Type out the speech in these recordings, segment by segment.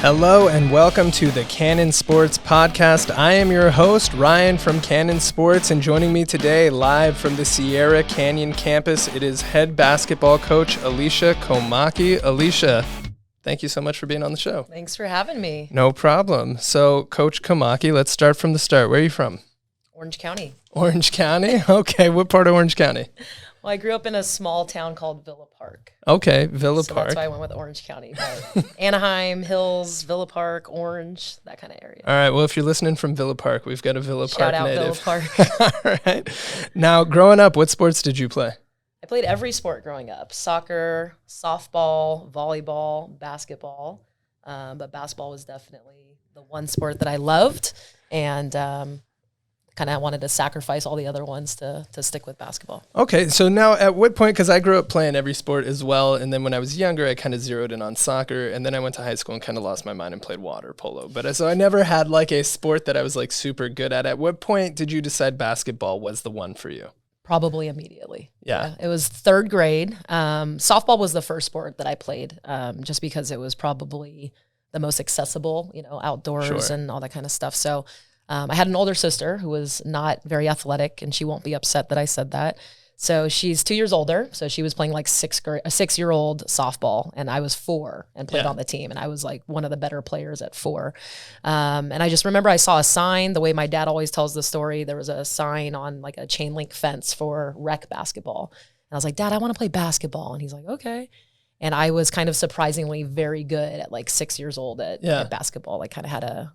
Hello and welcome to the Cannon Sports Podcast. I am your host, Ryan from Cannon Sports, and joining me today live from the Sierra Canyon campus, it is head basketball coach Alicia Komaki. Alicia, thank you so much for being on the show. Thanks for having me. No problem. So, Coach Komaki, let's start from the start. Where are you from? Orange County. Orange County? Okay, what part of Orange County? Well, I grew up in a small town called Villa Park. Okay, Villa So Park. that's why I went with Orange County. But Anaheim, Hills, Villa Park, Orange, that kind of area. All right, well, if you're listening from Villa Park, we've got a Villa Park Shout out native. Villa Park. All right. Now, growing up, what sports did you play? I played every sport growing up. Soccer, softball, volleyball, basketball. But basketball was definitely the one sport that I loved. And kind of wanted to sacrifice all the other ones to stick with basketball. Okay, so now at what point, because I grew up playing every sport as well, and then when I was younger, I kind of zeroed in on soccer, and then I went to high school and kind of lost my mind and played water polo. But so I never had like a sport that I was like super good at. At what point did you decide basketball was the one for you? Probably immediately. Yeah. It was third grade. Softball was the first sport that I played, just because it was probably the most accessible, outdoors Sure. and all that kind of stuff. So I had an older sister who was not very athletic, and she won't be upset that I said that. So she's 2 years older. So she was playing like a 6-year-old softball, and I was 4 and played on the team. And I was like one of the better players at 4. And I just remember I saw a sign, the way my dad always tells the story. There was a sign on like a chain link fence for rec basketball. And I was like, Dad, I want to play basketball. And he's like, okay. And I was kind of surprisingly very good at like 6 years old at basketball. I kind of had a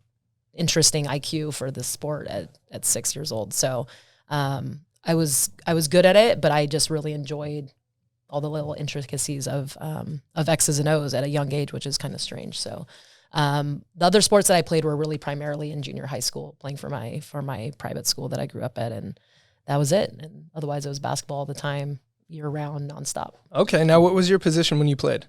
interesting IQ for the sport at 6 years old. So I was good at it, but I just really enjoyed all the little intricacies of X's and O's at a young age, which is kind of strange. So the other sports that I played were really primarily in junior high school, playing for my private school that I grew up at, and that was it. And otherwise, it was basketball all the time, year round, nonstop. Okay, now what was your position when you played?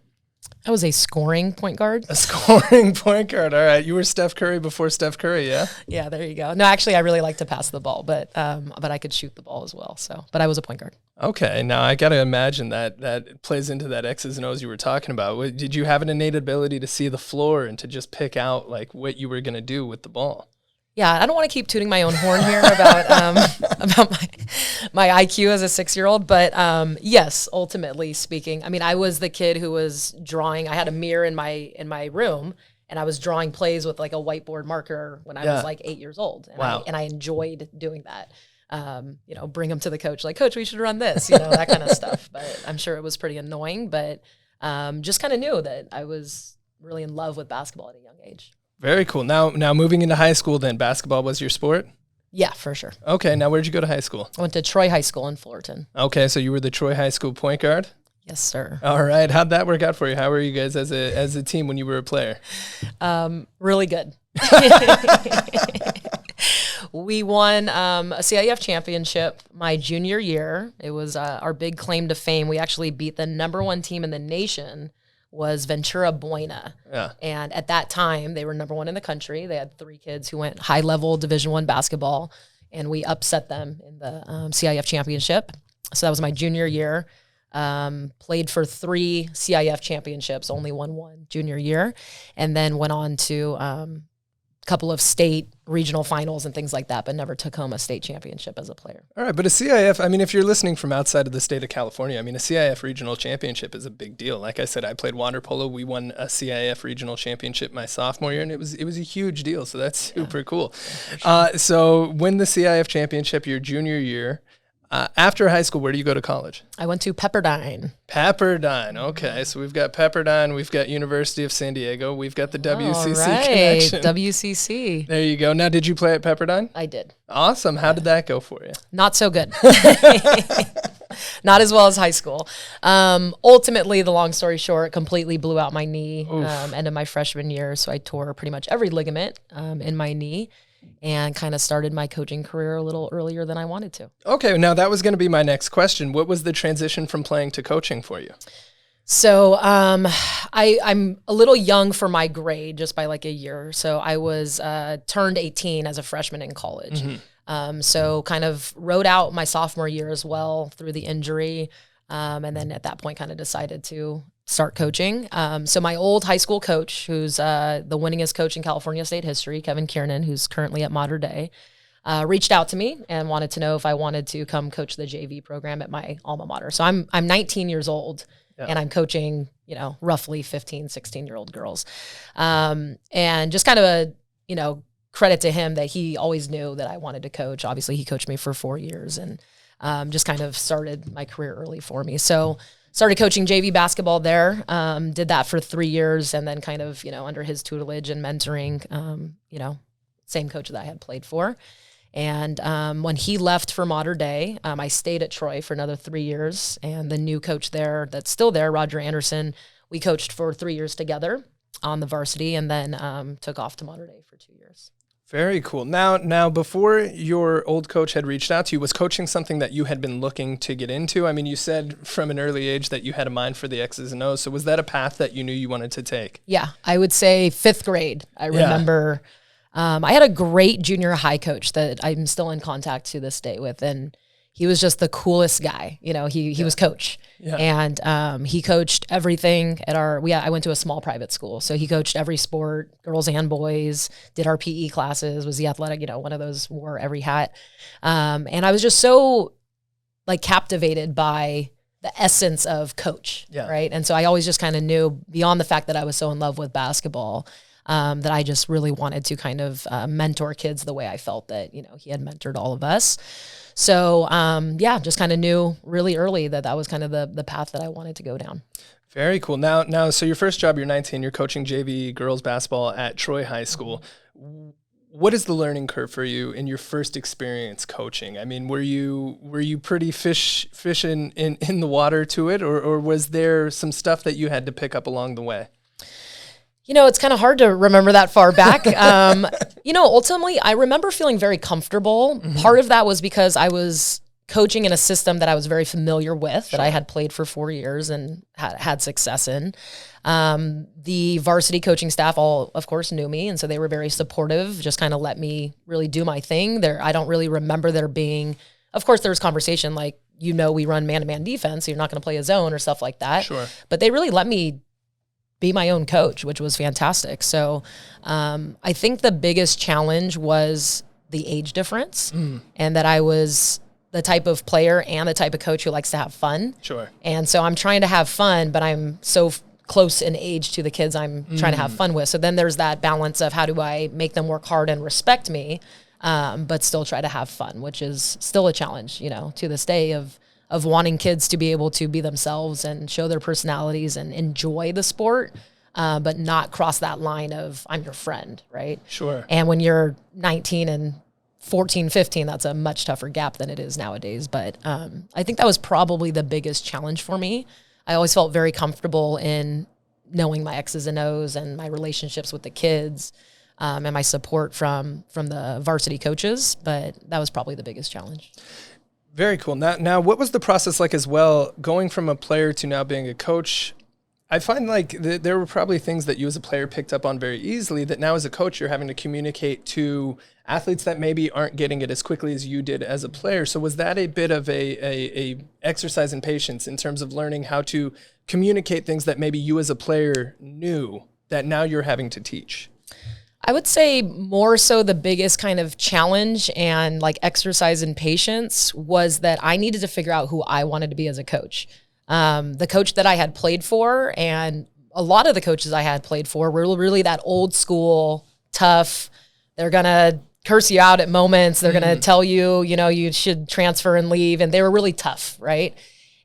I was a scoring point guard. A scoring point guard. All right, you were Steph Curry before Steph Curry, yeah? Yeah, there you go. No, actually, I really like to pass the ball, but I could shoot the ball as well. But I was a point guard. Okay, now I got to imagine that plays into that X's and O's you were talking about. Did you have an innate ability to see the floor and to just pick out like what you were going to do with the ball? Yeah, I don't want to keep tooting my own horn here about my IQ as a 6-year-old, but yes, ultimately speaking, I mean, I was the kid who was drawing. I had a mirror in my room, and I was drawing plays with like a whiteboard marker when I was like 8 years old. And wow. I enjoyed doing that. Bring them to the coach, like, Coach, we should run this, that kind of stuff. But I'm sure it was pretty annoying, but just kind of knew that I was really in love with basketball at a young age. Very cool. Now moving into high school, then basketball was your sport? Yeah, for sure. Okay, now where'd you go to high school? I went to Troy High School in Fullerton. Okay, so you were the Troy High School point guard? Yes, sir. All right. How'd that work out for you? How were you guys as a team when you were a player? Really good. We won a CIF championship my junior year. It was our big claim to fame. We actually beat the #1 team in the nation, was Ventura Buena. Yeah. And at that time, they were #1 in the country. They had 3 kids who went high-level Division I basketball, and we upset them in the CIF championship. So that was my junior year. Played for 3 CIF championships, only won 1 junior year, and then went on to a couple of state regional finals and things like that, but never took home a state championship as a player. All right, but a CIF, I mean, if you're listening from outside of the state of California, I mean, a CIF regional championship is a big deal. Like I said, I played water polo. We won a CIF regional championship my sophomore year, and it was a huge deal, so that's super cool. Yeah, sure. So win the CIF championship your junior year. After high school, where do you go to college? I went to Pepperdine. Pepperdine. Okay, so we've got Pepperdine, we've got University of San Diego, we've got the WCC All right, connection. WCC. There you go. Now, did you play at Pepperdine? I did. Awesome. How did that go for you? Not so good. Not as well as high school. Ultimately, the long story short, completely blew out my knee end of my freshman year. So I tore pretty much every ligament in my knee, and kind of started my coaching career a little earlier than I wanted to. Okay, now that was going to be my next question. What was the transition from playing to coaching for you? So I'm a little young for my grade, just by like a year. So I was turned 18 as a freshman in college. Mm-hmm. So kind of rode out my sophomore year as well through the injury. And then at that point kind of decided to start coaching. So my old high school coach, who's the winningest coach in California state history, Kevin Kiernan, who's currently at Mater Dei, reached out to me and wanted to know if I wanted to come coach the JV program at my alma mater. So I'm 19 years old and I'm coaching, roughly 15, 16-year-old girls. And just kind of credit to him that he always knew that I wanted to coach. Obviously, he coached me for 4 years and just kind of started my career early for me. So started coaching JV basketball there, did that for 3 years, and then kind of, under his tutelage and mentoring, same coach that I had played for. And when he left for Mater Dei, I stayed at Troy for another 3 years. And the new coach there that's still there, Roger Anderson, we coached for 3 years together on the varsity, and then took off to Mater Dei for 2 years. Very cool. Now, before your old coach had reached out to you, was coaching something that you had been looking to get into? I mean, you said from an early age that you had a mind for the X's and O's. So was that a path that you knew you wanted to take? Yeah, I would say 5th grade. I remember I had a great junior high coach that I'm still in contact to this day with, and he was just the coolest guy. He was coach, and he coached everything at I went to a small private school, so he coached every sport, girls and boys, did our PE classes, was the athletic, one of those, wore every hat. And I was just so captivated by the essence of coach, right? And so I always just kind of knew, beyond the fact that I was so in love with basketball, that I just really wanted to kind of mentor kids the way I felt that, he had mentored all of us. So, just kind of knew really early that was kind of the path that I wanted to go down. Very cool. Now, so your first job, you're 19, you're coaching JV girls basketball at Troy High School. What is the learning curve for you in your first experience coaching? I mean, were you pretty fishing in the water to it, or was there some stuff that you had to pick up along the way? It's kind of hard to remember that far back. Ultimately, I remember feeling very comfortable. Mm-hmm. Part of that was because I was coaching in a system that I was very familiar with, that I had played for 4 years and had success in. The varsity coaching staff all, of course, knew me, and so they were very supportive, just kind of let me really do my thing. I don't really remember there being, of course, there was conversation like, we run man-to-man defense, so you're not going to play a zone or stuff like that. Sure. But they really let me be my own coach, which was fantastic. So I think the biggest challenge was the age difference, and that I was the type of player and the type of coach who likes to have fun. Sure. And so I'm trying to have fun, but I'm so close in age to the kids I'm trying to have fun with. So then there's that balance of how do I make them work hard and respect me, but still try to have fun, which is still a challenge, to this day of wanting kids to be able to be themselves and show their personalities and enjoy the sport, but not cross that line of I'm your friend, right? Sure. And when you're 19 and 14, 15, that's a much tougher gap than it is nowadays. But I think that was probably the biggest challenge for me. I always felt very comfortable in knowing my X's and O's and my relationships with the kids, and my support from the varsity coaches, but that was probably the biggest challenge. Very cool. Now, what was the process like as well, going from a player to now being a coach? I find like there were probably things that you as a player picked up on very easily that now as a coach you're having to communicate to athletes that maybe aren't getting it as quickly as you did as a player. So was that a bit of a exercise in patience in terms of learning how to communicate things that maybe you as a player knew that now you're having to teach? I would say more so the biggest kind of challenge and exercise in patience was that I needed to figure out who I wanted to be as a coach. The coach that I had played for, and a lot of the coaches I had played for, were really that old school, tough. They're going to curse you out at moments. They're going to tell you, you should transfer and leave. And they were really tough, right?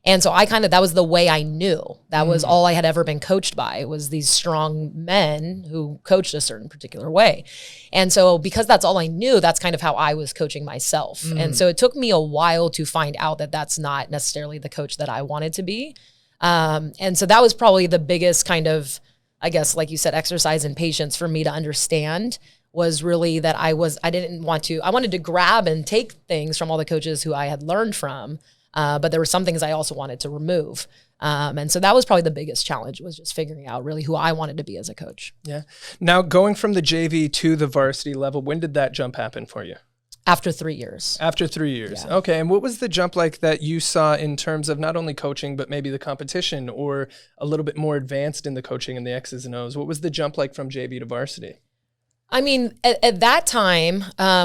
And so that was the way I knew. That was all I had ever been coached by. It was these strong men who coached a certain particular way. And so because that's all I knew, that's kind of how I was coaching myself. And so it took me a while to find out that that's not necessarily the coach that I wanted to be. And so that was probably the biggest kind of, I guess, like you said, exercise in patience for me to understand, was really that I wanted to grab and take things from all the coaches who I had learned from. But there were some things I also wanted to remove. And so that was probably the biggest challenge, was just figuring out really who I wanted to be as a coach. Yeah. Now, going from the JV to the varsity level, when did that jump happen for you? After 3 years. After 3 years. Yeah. Okay. And what was the jump like that you saw in terms of not only coaching, but maybe the competition, or a little bit more advanced in the coaching and the X's and O's? What was the jump like from JV to varsity? I mean, at that time,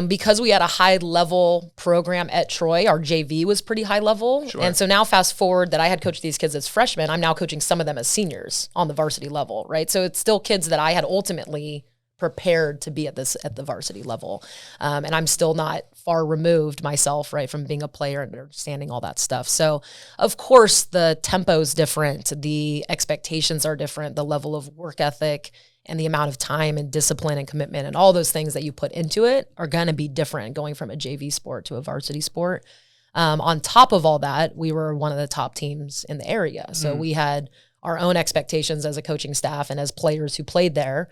because we had a high level program at Troy, our JV was pretty high level. Sure. And so now fast forward that I had coached these kids as freshmen, I'm now coaching some of them as seniors on the varsity level, right? So it's still kids that I had ultimately prepared to be at the varsity level. And I'm still not far removed myself, right, from being a player and understanding all that stuff. So of course the tempo's different, the expectations are different, the level of work ethic and the amount of time and discipline and commitment and all those things that you put into it are going to be different going from a JV sport to a varsity sport. On top of all that, we were one of the top teams in the area. So we had our own expectations as a coaching staff and as players who played there.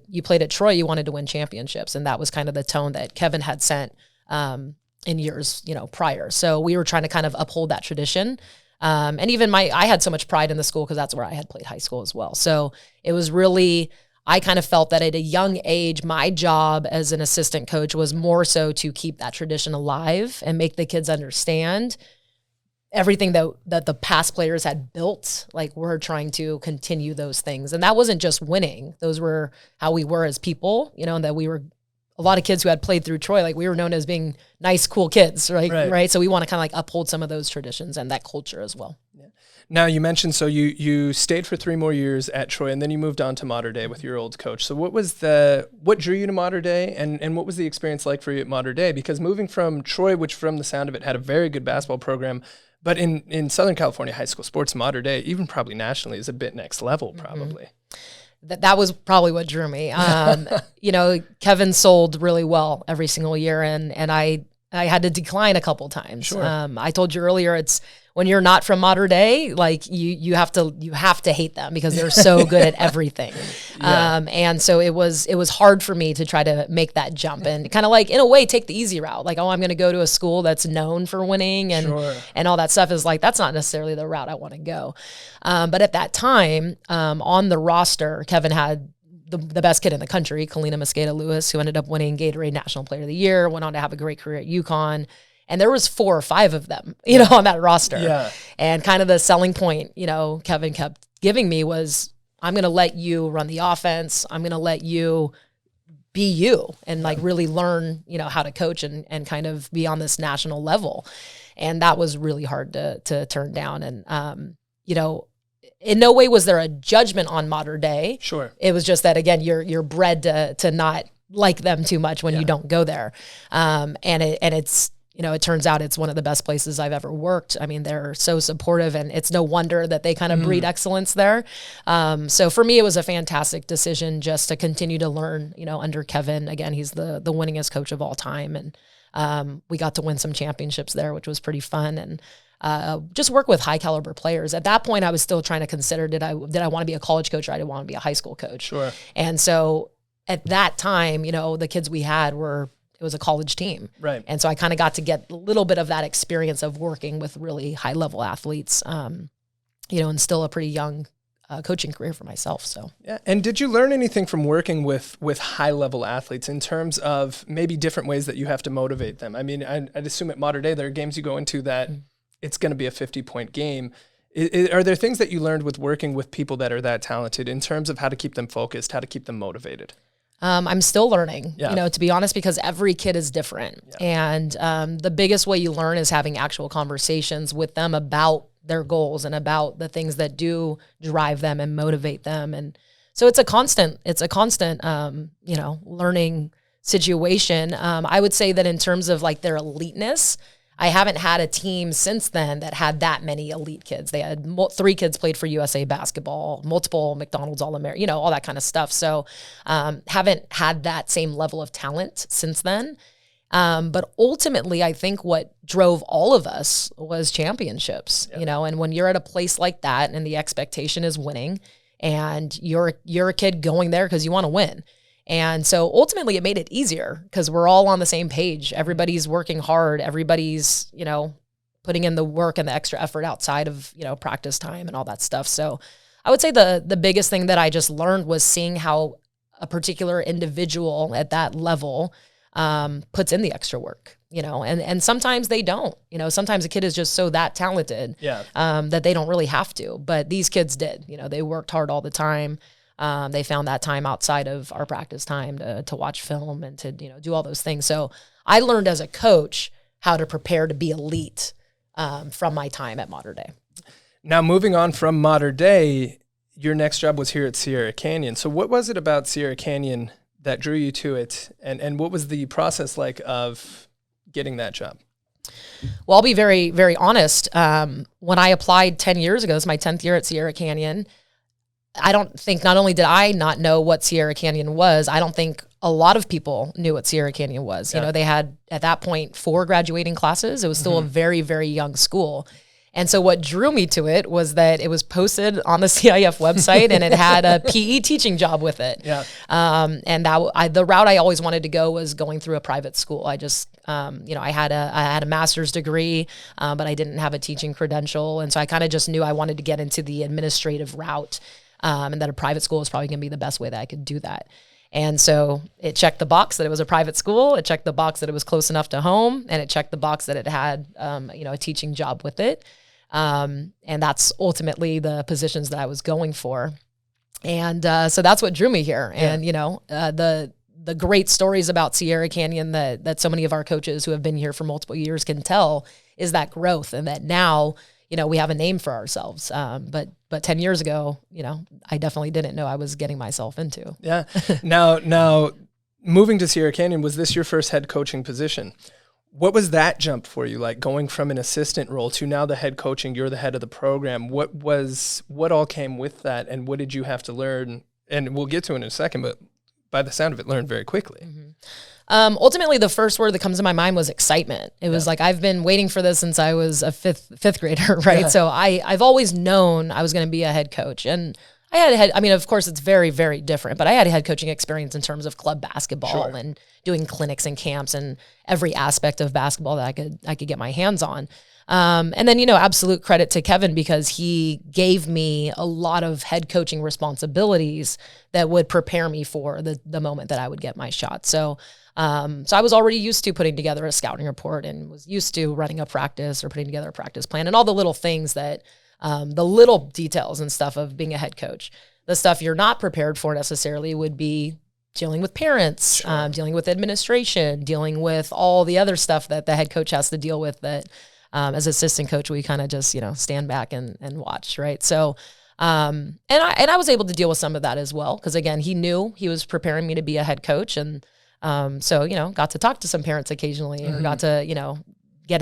You played at Troy, you wanted to win championships. And that was kind of the tone that Kevin had sent in years, prior. So we were trying to kind of uphold that tradition. And even I had so much pride in the school because that's where I had played high school as well. So it was really, I kind of felt that at a young age, my job as an assistant coach was more so to keep that tradition alive and make the kids understand everything that the past players had built. Like, we're trying to continue those things. And that wasn't just winning. Those were how we were as people, and that we were a lot of kids who had played through Troy, like we were known as being nice, cool kids, right? So we want to kind of like uphold some of those traditions and that culture as well. Yeah. Now you mentioned, so you stayed for 3 more years at Troy, and then you moved on to Mater Dei with your old coach. So what drew you to Mater Dei, and what was the experience like for you at Mater Dei? Because moving from Troy, which from the sound of it had a very good basketball program, but in Southern California high school sports, Mater Dei, even probably nationally, is a bit next level probably. That was probably what drew me. Kevin sold really well every single year, and I had to decline a couple times. Sure. I told you earlier, it's when you're not from Mater Dei, like you have to hate them because they're so good at everything. Yeah. And so it was hard for me to try to make that jump and kind of like, in a way, take the easy route. Like, I'm going to go to a school that's known for winning and Sure. and all that stuff is like, that's not necessarily the route I want to go. But at that time, on the roster, Kevin had the best kid in the country, Kalina Mosqueda Lewis, who ended up winning Gatorade National Player of the Year, went on to have a great career at UConn. And there was 4 or 5 of them, on that roster. Yeah. And kind of the selling point, Kevin kept giving me was, I'm going to let you run the offense. I'm going to let you be you and like really learn, how to coach and kind of be on this national level. And that was really hard to turn down. And, in no way was there a judgment on Mater Dei. Sure. It was just that, again, you're bred to not like them too much when you don't go there. And it's, it turns out it's one of the best places I've ever worked. I mean, they're so supportive, and it's no wonder that they kind of breed excellence there. So for me, it was a fantastic decision just to continue to learn, under Kevin. Again, he's the winningest coach of all time. And we got to win some championships there, which was pretty fun. And just work with high caliber players. At that point, I was still trying to consider, did I want to be a college coach or I did want to be a high school coach? Sure. And so at that time, the kids we had it was a college team. Right. And so I kind of got to get a little bit of that experience of working with really high level athletes, and still a pretty young coaching career for myself. So yeah. And did you learn anything from working with high level athletes in terms of maybe different ways that you have to motivate them? I mean, I'd assume at Mater Dei there are games you go into that it's going to be a 50-point game. Are there things that you learned with working with people that are that talented in terms of how to keep them focused, how to keep them motivated? I'm still learning, Yeah. to be honest, because every kid is different. Yeah. And the biggest way you learn is having actual conversations with them about their goals and about the things that do drive them and motivate them. And so it's a constant, learning situation. I would say that in terms of like their eliteness, I haven't had a team since then that had that many elite kids. They had 3 kids played for USA basketball, multiple McDonald's All-American, all that kind of stuff. So haven't had that same level of talent since then. But ultimately, I think what drove all of us was championships, and when you're at a place like that and the expectation is winning and you're a kid going there because you want to win. And so ultimately it made it easier because we're all on the same page. Everybody's working hard. Everybody's, putting in the work and the extra effort outside of, practice time and all that stuff. So I would say the biggest thing that I just learned was seeing how a particular individual at that level puts in the extra work, and sometimes they don't, sometimes a kid is just so that talented that they don't really have to, but these kids did, they worked hard all the time. They found that time outside of our practice time to watch film and to, do all those things. So I learned as a coach how to prepare to be elite from my time at Mater Dei. Now, moving on from Mater Dei, your next job was here at Sierra Canyon. So what was it about Sierra Canyon that drew you to it? And what was the process like of getting that job? Well, I'll be very, very honest. When I applied 10 years ago, it's my 10th year at Sierra Canyon, I don't think not only did I not know what Sierra Canyon was, I don't think a lot of people knew what Sierra Canyon was. Yeah. They had, at that point, 4 graduating classes. It was still a very, very young school. And so what drew me to it was that it was posted on the CIF website and it had a PE teaching job with it. Yeah. And the route I always wanted to go was going through a private school. I just, I had a master's degree, but I didn't have a teaching credential. And so I kind of just knew I wanted to get into the administrative route, and that a private school was probably going to be the best way that I could do that. And so it checked the box that it was a private school. It checked the box that it was close enough to home, and it checked the box that it had, a teaching job with it. And that's ultimately the positions that I was going for. And so that's what drew me here. Yeah. And, the great stories about Sierra Canyon that so many of our coaches who have been here for multiple years can tell is that growth, and that now, we have a name for ourselves. But 10 years ago, I definitely didn't know I was getting myself into. Yeah. Now moving to Sierra Canyon, was this your first head coaching position? What was that jump for you, like going from an assistant role to now the head coaching, you're the head of the program? What all came with that, and what did you have to learn? And we'll get to it in a second, but by the sound of it, learned very quickly. Mm-hmm. Ultimately, the first word that comes to my mind was excitement. It was like, I've been waiting for this since I was a fifth grader, right? Yeah. So I've always known I was going to be a head coach. And I had of course it's very, very different, but I had a head coaching experience in terms of club basketball and doing clinics and camps and every aspect of basketball that I could get my hands on. And then, absolute credit to Kevin, because he gave me a lot of head coaching responsibilities that would prepare me for the moment that I would get my shot. So I was already used to putting together a scouting report and was used to running a practice or putting together a practice plan and all the little things that, the little details and stuff of being a head coach. The stuff you're not prepared for necessarily would be dealing with parents, dealing with administration, dealing with all the other stuff that the head coach has to deal with that, as assistant coach, we kind of just, stand back and watch. Right. So, and I was able to deal with some of that as well. Cause again, he knew he was preparing me to be a head coach. And, so, got to talk to some parents occasionally or got to,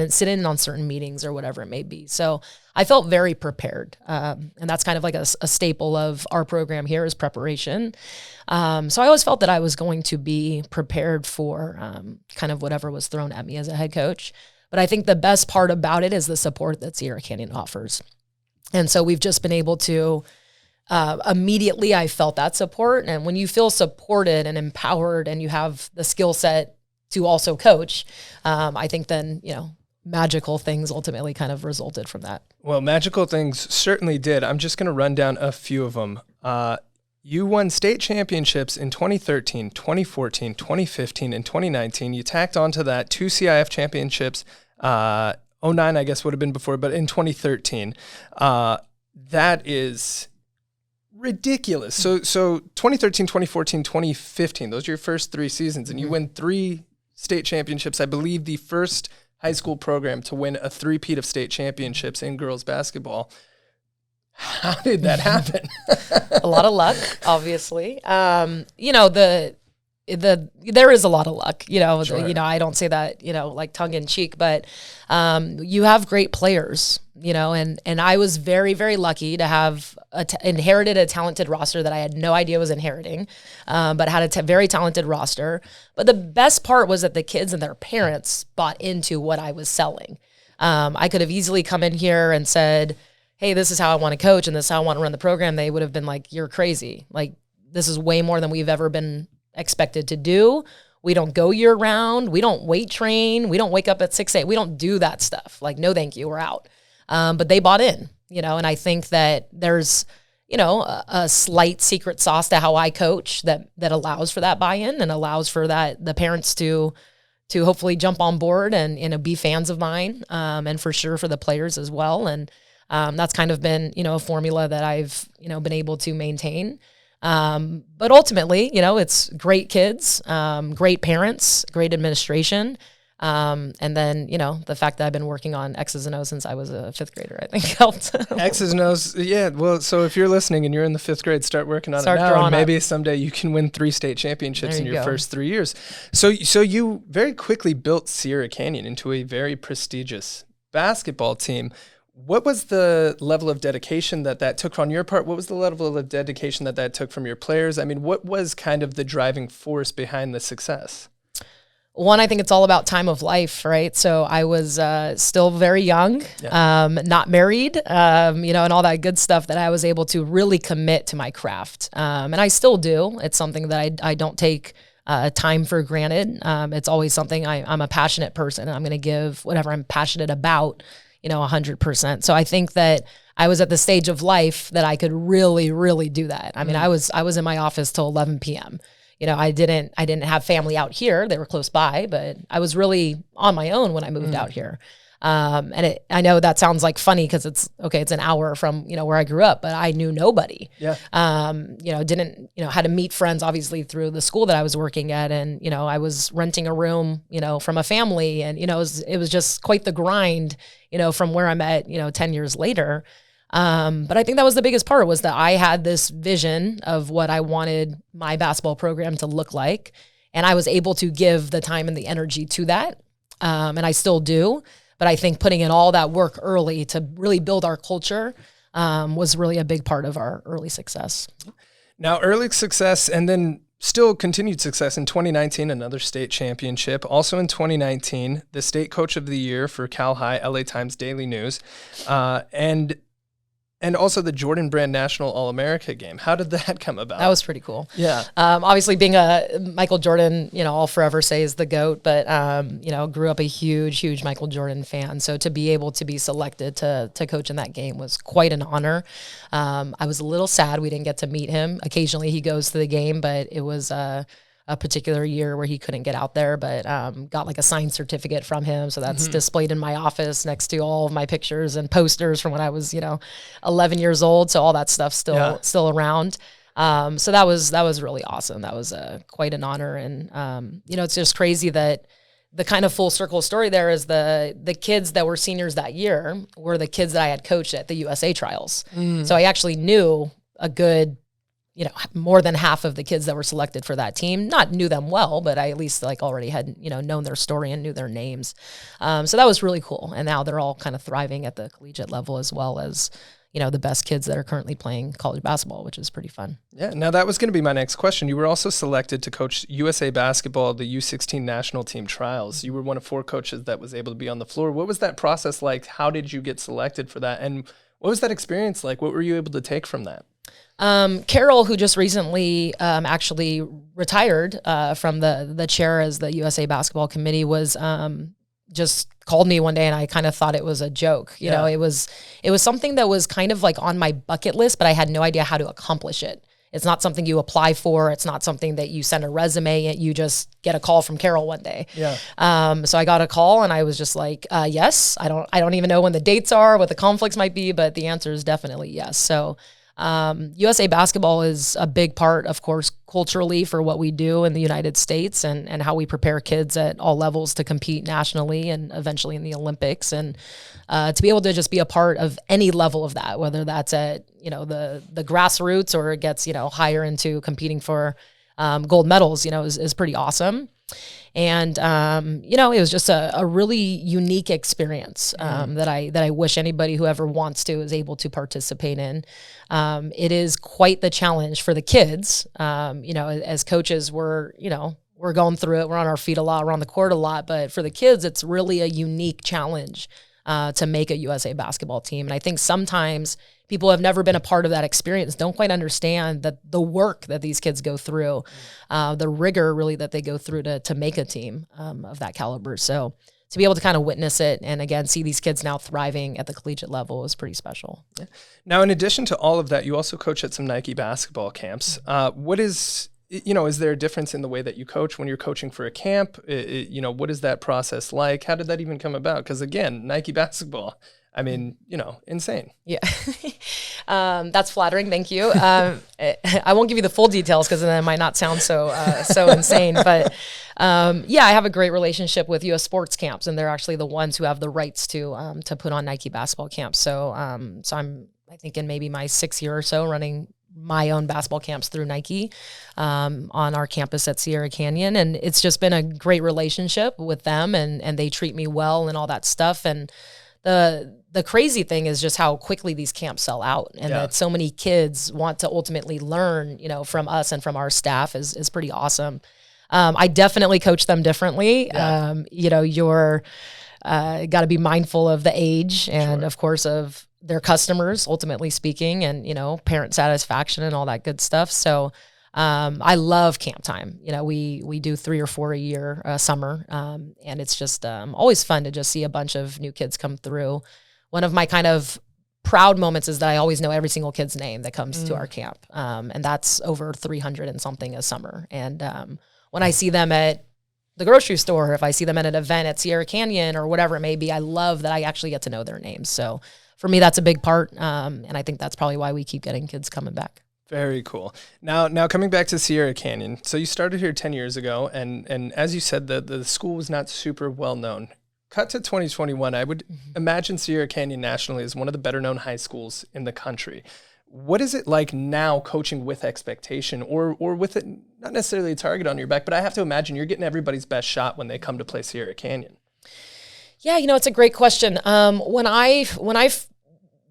sit in on certain meetings or whatever it may be. So I felt very prepared. And that's kind of like a staple of our program here is preparation. So I always felt that I was going to be prepared for, kind of whatever was thrown at me as a head coach. But I think the best part about it is the support that Sierra Canyon offers. And so we've just been able to, immediately I felt that support. And when you feel supported and empowered and you have the skill set to also coach, I think then, magical things ultimately kind of resulted from that. Well, magical things certainly did. I'm just going to run down a few of them. You won state championships in 2013, 2014, 2015, and 2019. You tacked onto that 2 CIF championships. 09, I guess, would have been before, but in 2013. That is ridiculous. So 2013, 2014, 2015, those are your first 3 seasons, and you win 3 state championships. I believe the first high school program to win a 3-peat of state championships in girls basketball. How did that happen? A lot of luck, obviously. There is a lot of luck, Sure. I don't say that, like tongue in cheek, but, you have great players, and I was very, very lucky to have inherited a talented roster that I had no idea was inheriting, but had a very talented roster. But the best part was that the kids and their parents bought into what I was selling. I could have easily come in here and said, hey, this is how I want to coach and this is how I want to run the program. They would have been like, you're crazy. Like, this is way more than we've ever been expected to do. We don't go year round. We don't weight train. We don't wake up at 6 a.m. We don't do that stuff. Like, no, thank you. We're out. But they bought in, and I think that there's, a slight secret sauce to how I coach that allows for that buy-in and allows for the parents to hopefully jump on board and be fans of mine, and for sure for the players as well. And that's kind of been, a formula that I've, been able to maintain. But ultimately, it's great kids, great parents, great administration. And then, the fact that I've been working on X's and O's since I was a fifth grader, I think helped. X's and O's. Yeah. Well, so if you're listening and you're in the fifth grade, start working on it now. And maybe someday you can win 3 state championships in your first 3 years. So you very quickly built Sierra Canyon into a very prestigious basketball team. What was the level of dedication that took on your part? What was the level of dedication that took from your players? I mean, what was kind of the driving force behind the success? One, I think it's all about time of life, right? So I was still very young, not married, and all that good stuff that I was able to really commit to my craft. And I still do. It's something that I don't take time for granted. It's always something I'm a passionate person. I'm going to give whatever I'm passionate about 100%. So I think that I was at the stage of life that I could really, really do that. I mean, I was in my office till 11 p.m. I didn't have family out here. They were close by, but I was really on my own when I moved out here. And I know that sounds like funny because it's an hour from, where I grew up, but I knew nobody. Yeah. Had to meet friends obviously through the school that I was working at. And, I was renting a room, from a family, and, it was just quite the grind, from where I'm at, 10 years later. But I think that was the biggest part, was that I had this vision of what I wanted my basketball program to look like. And I was able to give the time and the energy to that. And I still do. But I think putting in all that work early to really build our culture was really a big part of our early success. Now, early success and then still continued success in 2019, another state championship. Also in 2019, the state coach of the year for Cal High, LA Times Daily News, and also the Jordan Brand National All-America game. How did that come about? That was pretty cool. Yeah. Obviously being a Michael Jordan, I'll forever say is the GOAT, but, grew up a huge, huge Michael Jordan fan. So to be able to be selected to coach in that game was quite an honor. I was a little sad we didn't get to meet him. Occasionally he goes to the game, but it was a particular year where he couldn't get out there, but got like a signed certificate from him. So that's displayed in my office next to all of my pictures and posters from when I was, 11 years old. So all that stuff's still around. So that was really awesome. That was quite an honor. And, it's just crazy that the kind of full circle story there is the kids that were seniors that year were the kids that I had coached at the USA trials. So I actually knew a good, more than half of the kids that were selected for that team. Not knew them well, but I at least already had, known their story and knew their names. So that was really cool. And now they're all kind of thriving at the collegiate level, as well as, the best kids that are currently playing college basketball, which is pretty fun. Yeah. Now that was going to be my next question. You were also selected to coach USA basketball, the U16 national team trials. You were one of 4 coaches that was able to be on the floor. What was that process like? How did you get selected for that? And what was that experience like? What were you able to take from that? Carol, who just recently actually retired from the chair as the USA Basketball Committee, was just called me one day, and I kind of thought it was a joke. You know, it was something that was kind of like on my bucket list, but I had no idea how to accomplish it. It's not something you apply for. It's not something that you send a resume and you just get a call from Carol one day. Yeah. So I got a call and I was just like, yes. I don't even know when the dates are, what the conflicts might be, but the answer is definitely yes. So USA basketball is a big part, of course, culturally for what we do in the United States and how we prepare kids at all levels to compete nationally and eventually in the Olympics. And to be able to just be a part of any level of that, whether that's at, the grassroots or it gets, higher into competing for gold medals, is pretty awesome. And, it was just a really unique experience that I wish anybody who ever wants to is able to participate in. It is quite the challenge for the kids. As coaches, we're going through it. We're on our feet a lot. We're on the court a lot. But for the kids, it's really a unique challenge to make a USA basketball team. And I think sometimes people who have never been a part of that experience don't quite understand that the work that these kids go through, the rigor really that they go through to make a team of that caliber. So to be able to kind of witness it and again see these kids now thriving at the collegiate level is pretty special. Yeah. Now, in addition to all of that, you also coach at some Nike basketball camps. What is there a difference in the way that you coach when you're coaching for a camp? What is that process like? How did that even come about? Because again, Nike basketball, I mean, insane. Yeah. That's flattering. Thank you. I won't give you the full details because then it might not sound so insane. But I have a great relationship with US Sports Camps, and they're actually the ones who have the rights to put on Nike basketball camps. So I'm, I think, in maybe my 6th year or so running my own basketball camps through Nike on our campus at Sierra Canyon. And it's just been a great relationship with them, and they treat me well and all that stuff. And the crazy thing is just how quickly these camps sell out, and that so many kids want to ultimately learn, from us and from our staff is pretty awesome. I definitely coach them differently. Yeah. You're got to be mindful of the age and of course of their customers, ultimately speaking, and, parent satisfaction and all that good stuff. So I love camp time. We do 3 or 4 a year, summer. And it's just always fun to just see a bunch of new kids come through. One of my kind of proud moments is that I always know every single kid's name that comes to our camp. And that's over 300 and something a summer. And when I see them at the grocery store, if I see them at an event at Sierra Canyon or whatever it may be, I love that I actually get to know their names. So for me, that's a big part. And I think that's probably why we keep getting kids coming back. Very cool. Now coming back to Sierra Canyon. So you started here 10 years ago, and as you said, the school was not super well known. Cut to 2021, I would imagine Sierra Canyon nationally is one of the better known high schools in the country. What is it like now coaching with expectation or with it, not necessarily a target on your back, but I have to imagine you're getting everybody's best shot when they come to play Sierra Canyon. Yeah, it's a great question.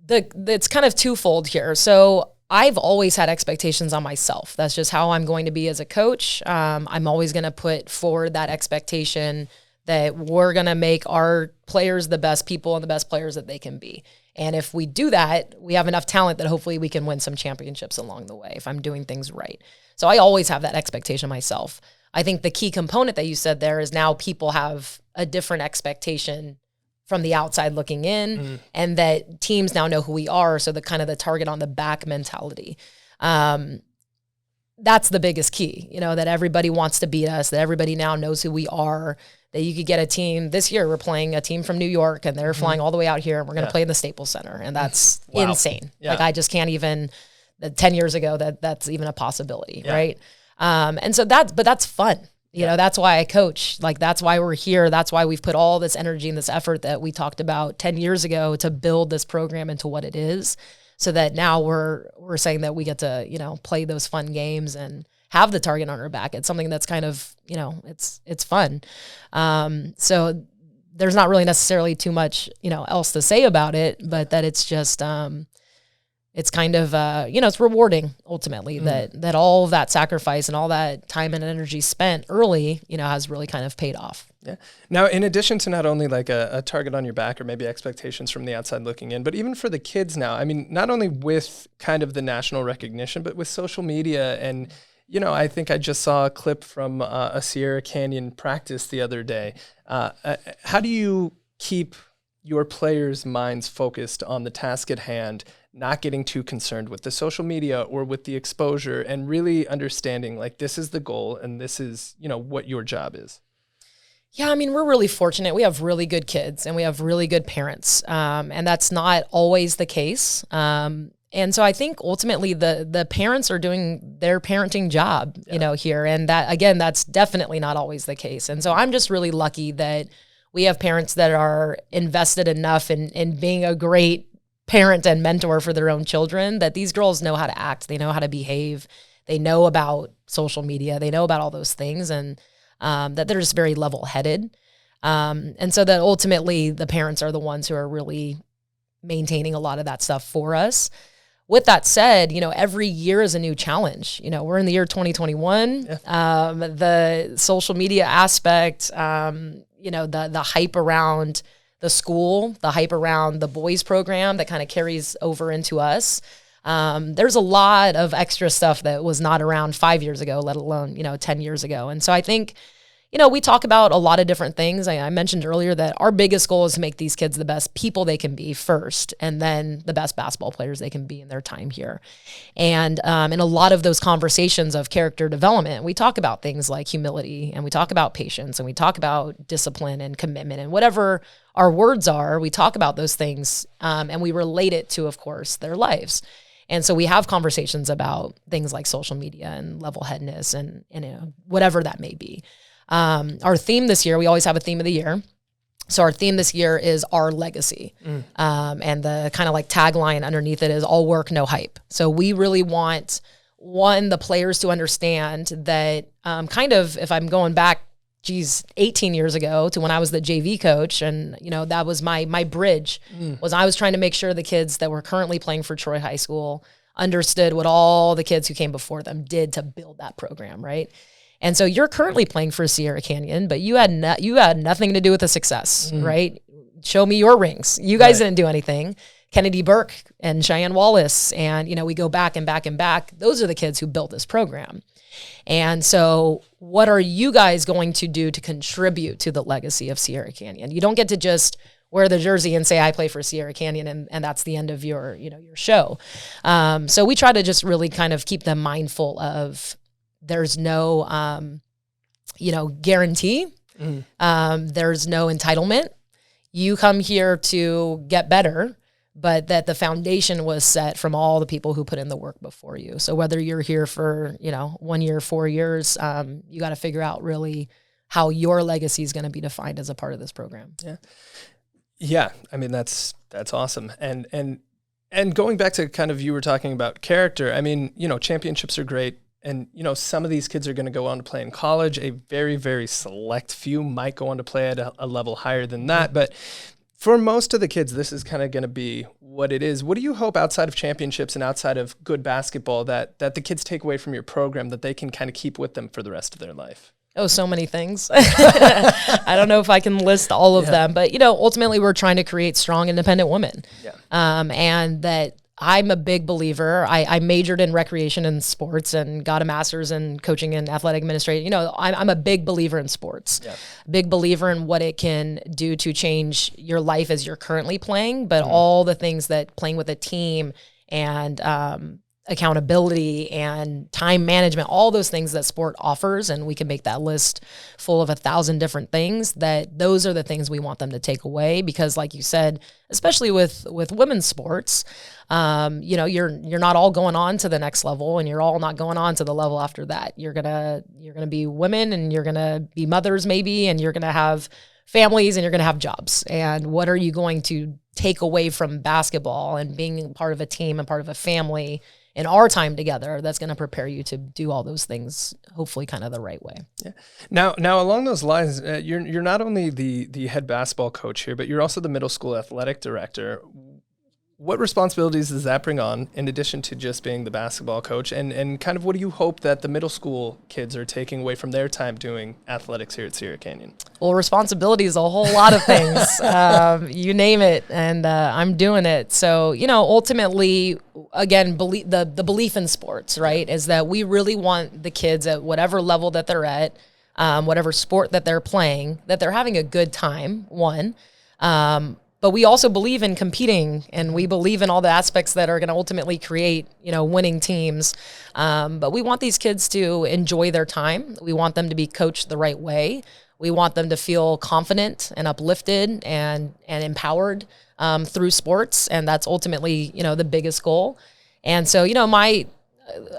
It's kind of twofold here. So I've always had expectations on myself. That's just how I'm going to be as a coach. I'm always going to put forward that expectation that we're going to make our players the best people and the best players that they can be. And if we do that, we have enough talent that hopefully we can win some championships along the way if I'm doing things right. So I always have that expectation myself. I think the key component that you said there is now people have a different expectation from the outside looking in, and that teams now know who we are. So the kind of the target on the back mentality. That's the biggest key, that everybody wants to beat us, that everybody now knows who we are, that you could get a team. This year we're playing a team from New York and they're flying all the way out here and we're going to play in the Staples Center. And that's insane. Yeah. Like I just can't even, 10 years ago, that's even a possibility. Yeah. Right. And so that's fun. That's why I coach. Like, that's why we're here. That's why we've put all this energy and this effort that we talked about 10 years ago to build this program into what it is, so that now we're saying that we get to, play those fun games and have the target on our back. It's something that's kind of, it's fun. So there's not really necessarily too much, else to say about it, but that it's just, it's kind of, it's rewarding ultimately that all of that sacrifice and all that time and energy spent early, has really kind of paid off. Yeah. Now, in addition to not only like a target on your back or maybe expectations from the outside looking in, but even for the kids now, I mean, not only with kind of the national recognition, but with social media. And, I think I just saw a clip from a Sierra Canyon practice the other day. How do you keep your players' minds focused on the task at hand, not getting too concerned with the social media or with the exposure, and really understanding like this is the goal and this is, what your job is? Yeah, I mean, we're really fortunate. We have really good kids and we have really good parents. And that's not always the case. And so I think ultimately the parents are doing their parenting job, here. And that, again, that's definitely not always the case. And so I'm just really lucky that we have parents that are invested enough in being a great parent and mentor for their own children, that these girls know how to act. They know how to behave. They know about social media. They know about all those things, and that they're just very level-headed. And so that ultimately the parents are the ones who are really maintaining a lot of that stuff for us. With that said, every year is a new challenge. We're in the year 2021. Yeah. The social media aspect, the hype around the school, the hype around the boys program that kind of carries over into us. There's a lot of extra stuff that was not around 5 years ago, let alone, 10 years ago. And so I think, we talk about a lot of different things. I mentioned earlier that our biggest goal is to make these kids the best people they can be first, and then the best basketball players they can be in their time here. And in a lot of those conversations of character development, we talk about things like humility, and we talk about patience, and we talk about discipline and commitment, and whatever our words are, we talk about those things, and we relate it to, of course, their lives. And so we have conversations about things like social media and level-headedness and whatever that may be. Our theme this year, we always have a theme of the year. So our theme this year is our legacy. And the kind of like tagline underneath it is all work, no hype. So we really want, the players to understand that kind of, if I'm going back, 18 years ago to when I was the JV coach, and that was my bridge, was I was trying to make sure the kids that were currently playing for Troy High School understood what all the kids who came before them did to build that program, right? And so you're currently playing for Sierra Canyon, but you had nothing to do with the success, right? Show me your rings. You guys didn't do anything. Kennedy Burke and Cheyenne Wallace, and we go back and back and back. Those are the kids who built this program. And so what are you guys going to do to contribute to the legacy of Sierra Canyon? You don't get to just wear the jersey and say, I play for Sierra Canyon, and that's the end of your show. So we try to just really kind of keep them mindful of there's no, guarantee. There's no entitlement. You come here to get better, but that the foundation was set from all the people who put in the work before you. So whether you're here for, 1 year, 4 years, you got to figure out really how your legacy is going to be defined as a part of this program. Yeah. I mean, that's awesome. And going back to kind of, you were talking about character. I mean, championships are great. And, some of these kids are going to go on to play in college. A very, very select few might go on to play at a level higher than that. But for most of the kids, this is kind of going to be what it is. What do you hope outside of championships and outside of good basketball that the kids take away from your program that they can kind of keep with them for the rest of their life? Oh, so many things. I don't know if I can list all of them, but, ultimately we're trying to create strong, independent women. And that I'm a big believer. I majored in recreation and sports and got a master's in coaching and athletic administration. I'm a big believer in sports, big believer in what it can do to change your life as you're currently playing, but all the things that playing with a team and accountability and time management, all those things that sport offers, and we can make that list full of 1,000 different things, that those are the things we want them to take away. Because like you said, especially with women's sports, you're not all going on to the next level, and you're all not going on to the level after that. You're gonna be women, and you're gonna be mothers maybe, and you're gonna have families, and you're gonna have jobs. And what are you going to take away from basketball and being part of a team and part of a family in our time together that's going to prepare you to do all those things, hopefully kind of the right way. Now along those lines, you're not only the head basketball coach here, but you're also the middle school athletic director. What responsibilities does that bring on in addition to just being the basketball coach? And kind of what do you hope that the middle school kids are taking away from their time doing athletics here at Sierra Canyon? Well, responsibility is a whole lot of things. You name it, and I'm doing it. So, ultimately, again, the belief in sports, right, is that we really want the kids at whatever level that they're at, whatever sport that they're playing, that they're having a good time, one. But we also believe in competing, and we believe in all the aspects that are going to ultimately create, winning teams. But we want these kids to enjoy their time. We want them to be coached the right way. We want them to feel confident and uplifted and empowered through sports, and that's ultimately, the biggest goal. And so,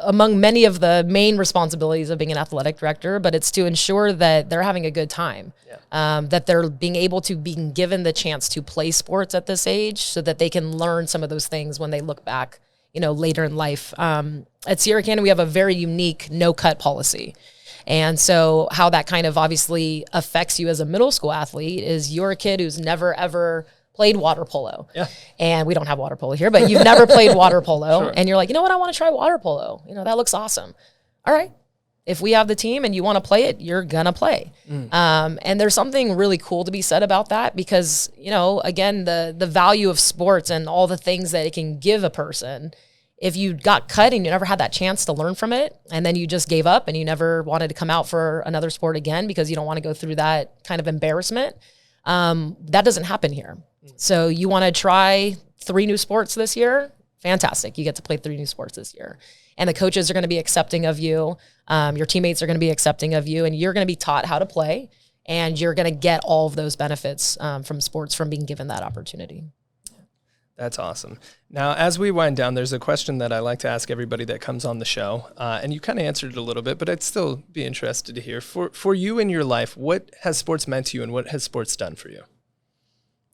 among many of the main responsibilities of being an athletic director, but it's to ensure that they're having a good time, that they're being able to be given the chance to play sports at this age so that they can learn some of those things when they look back, later in life. At Sierra Canyon, we have a very unique no-cut policy. And so how that kind of obviously affects you as a middle school athlete is you're a kid who's never, ever played water polo. And we don't have water polo here, but you've never played water polo. And you're like, I want to try water polo. That looks awesome. All right. If we have the team and you want to play it, you're going to play. And there's something really cool to be said about that because, again, the value of sports and all the things that it can give a person if you got cut and you never had that chance to learn from it, and then you just gave up and you never wanted to come out for another sport again because you don't want to go through that kind of embarrassment, that doesn't happen here. So you want to try 3 new sports this year? Fantastic. You get to play 3 new sports this year. And the coaches are going to be accepting of you. Your teammates are going to be accepting of you, and you're going to be taught how to play, and you're going to get all of those benefits from sports from being given that opportunity. That's awesome. Now, as we wind down, there's a question that I like to ask everybody that comes on the show, and you kind of answered it a little bit, but I'd still be interested to hear. For you in your life, what has sports meant to you, and what has sports done for you?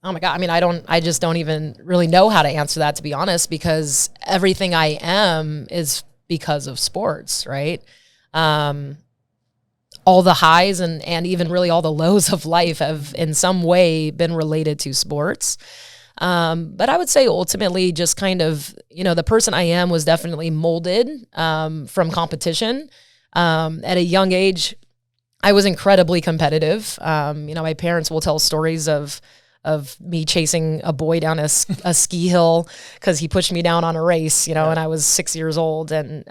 Oh my God. I mean, I just don't even really know how to answer that, to be honest, because everything I am is because of sports, right? All the highs and even really all the lows of life have in some way been related to sports. But I would say ultimately just kind of, the person I am was definitely molded from competition. At a young age, I was incredibly competitive. My parents will tell stories of me chasing a boy down a ski hill because he pushed me down on a race, and I was 6 years old, and,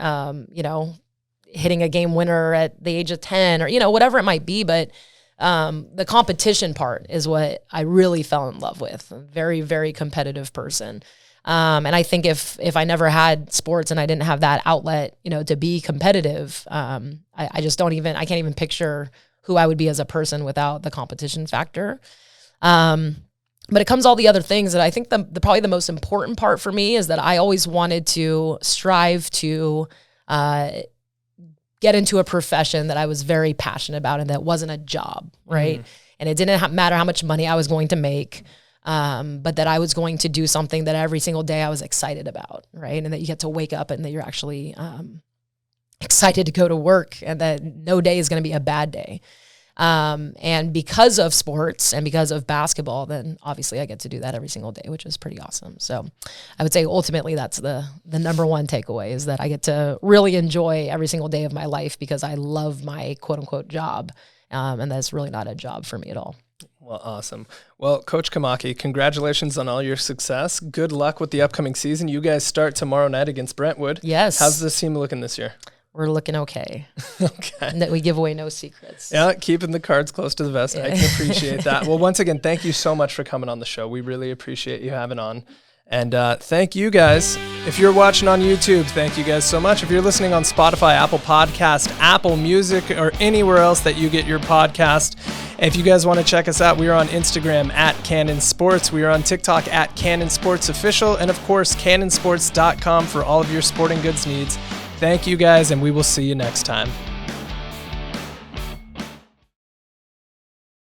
hitting a game winner at the age of 10 or, whatever it might be. But the competition part is what I really fell in love with. A very, very competitive person. And I think if I never had sports and I didn't have that outlet, to be competitive, I just I can't even picture who I would be as a person without the competition factor. But it comes all the other things that I think probably the most important part for me is that I always wanted to strive to get into a profession that I was very passionate about and that wasn't a job, right? And it didn't matter how much money I was going to make, but that I was going to do something that every single day I was excited about, right? And that you get to wake up and that you're actually excited to go to work and that no day is going to be a bad day. And because of sports and because of basketball, then obviously I get to do that every single day, which is pretty awesome. So I would say ultimately that's the number one takeaway is that I get to really enjoy every single day of my life because I love my quote unquote job. And that's really not a job for me at all. Well, awesome. Well, Coach Komaki, congratulations on all your success. Good luck with the upcoming season. You guys start tomorrow night against Brentwood. Yes. How's this team looking this year? We're looking okay. Okay. We give away no secrets. Yeah, keeping the cards close to the vest. Yeah. I can appreciate that. Well, once again, thank you so much for coming on the show. We really appreciate you having on. And thank you guys. If you're watching on YouTube, thank you guys so much. If you're listening on Spotify, Apple Podcast, Apple Music, or anywhere else that you get your podcast, if you guys want to check us out, we are on Instagram at Cannon Sports. We are on TikTok at Cannon Sports Official. And of course, cannonsports.com for all of your sporting goods needs. Thank you guys, and we will see you next time.